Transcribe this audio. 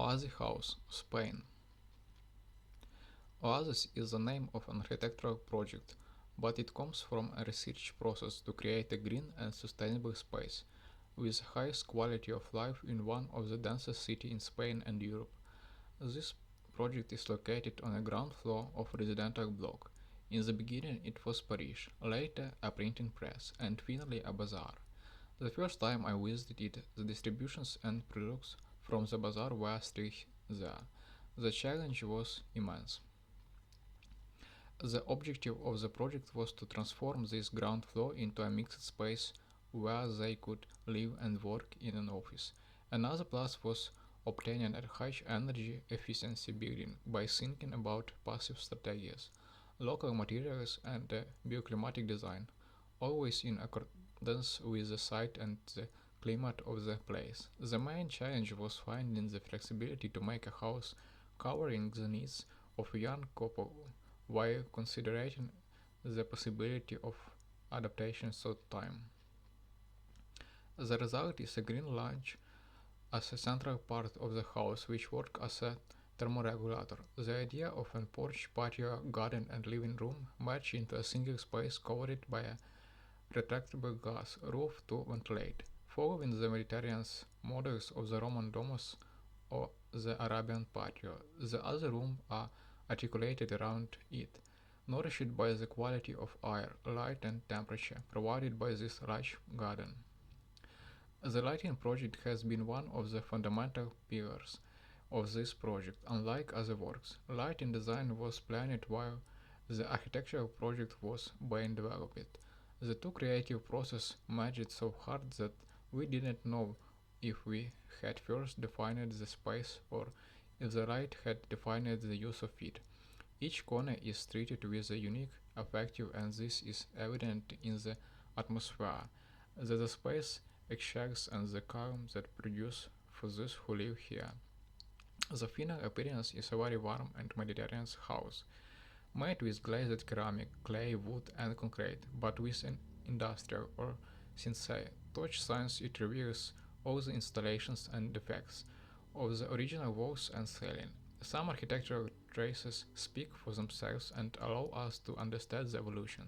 Oasi House, Spain. Oasis is the name of an architectural project, but it comes from a research process to create a green and sustainable space, with the highest quality of life in one of the densest cities in Spain and Europe. This project is located on a ground floor of a residential block. In the beginning it was parish, later a printing press, and finally a bazaar. The first time I visited it, the distributions and products from the bazaar were still there. The challenge was immense. The objective of the project was to transform this ground floor into a mixed space where they could live and work in an office. Another plus was obtaining a high energy efficiency building by thinking about passive strategies, local materials, and bioclimatic design, always in accordance with the site and the climate of the place. The main challenge was finding the flexibility to make a house covering the needs of a young couple while considering the possibility of adaptation through time. The result is a green lounge as a central part of the house which works as a thermoregulator. The idea of a porch, patio, garden and living room merge into a single space covered by a retractable glass roof to ventilate, following the Mediterranean models of the Roman domus or the Arabian patio. The other rooms are articulated around it, nourished by the quality of air, light and temperature provided by this large garden. The lighting project has been one of the fundamental pillars of this project. Unlike other works, lighting design was planned while the architectural project was being developed. The two creative processes merged so hard that we didn't know if we had first defined the space or if the light had defined the use of it. Each corner is treated with a unique effective, and this is evident in the atmosphere that the space exhales and the calm that produces for those who live here. The final appearance is a very warm and Mediterranean house, made with glazed ceramic, clay, wood and concrete, but with an industrial or sincere touch since it reveals all the installations and defects of the original walls and ceiling. Some architectural traces speak for themselves and allow us to understand the evolution.